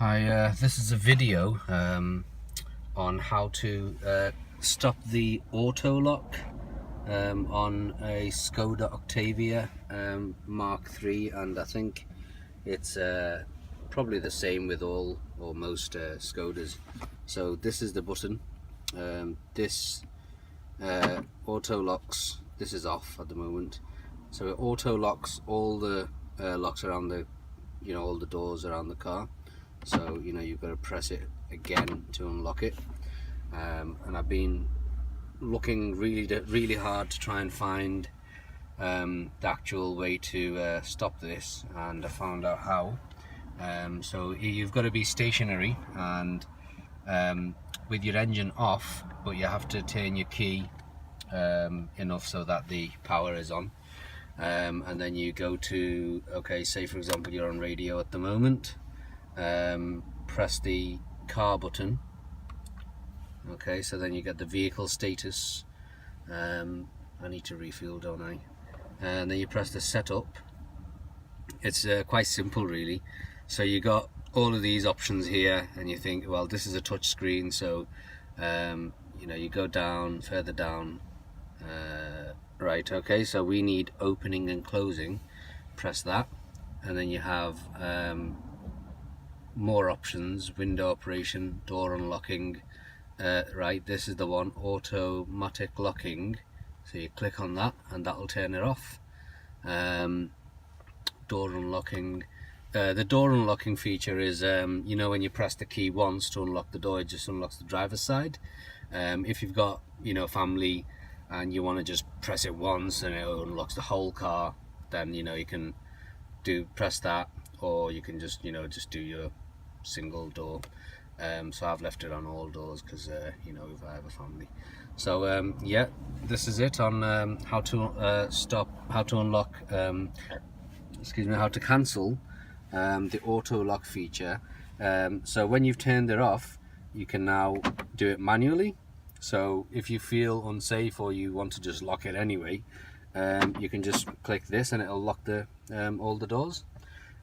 Hi, this is a video on how to stop the auto lock on a Skoda Octavia Mark 3, and I think it's probably the same with all or most Skodas. So this is the button. This auto locks. This is off at the moment, so it auto locks all the locks around the, all the doors around the car. So you've got to press it again to unlock it, and I've been looking really hard to try and find the actual way to stop this, and I found out how. So you've got to be stationary and with your engine off, but you have to turn your key enough so that the power is on, and then you go to, okay, say for example you're on radio at the moment. Press the car button. Okay, so then you get the vehicle status. I need to refuel, don't I? And then you press the setup. It's quite simple really. So you got all of these options here, and you think, well, this is a touch screen, so you go down, further down. Right, okay, so we need opening and closing. Press that, and then you have more options: window operation, door unlocking. Right, this is the one, automatic locking. So you click on that and that will turn it off. Door unlocking. The door unlocking feature is, when you press the key once to unlock the door, it just unlocks the driver's side. If you've got family and you want to just press it once and it unlocks the whole car, then you can press that, or you can just do your single door. So I've left it on all doors because if I have a family. So yeah, this is it on how to unlock, how to cancel the auto lock feature. So when you've turned it off, you can now do it manually. So if you feel unsafe or you want to just lock it anyway, you can just click this and it'll lock the all the doors.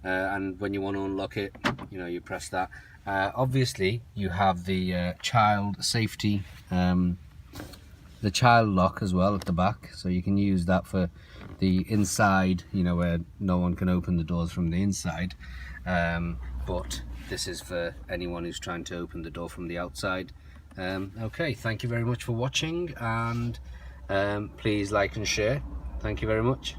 And when you want to unlock it, you press that. Obviously you have the child safety, the child lock as well at the back, so you can use that for the inside, where no one can open the doors from the inside, but this is for anyone who's trying to open the door from the outside. Okay, thank you very much for watching, and please like and share. Thank you very much.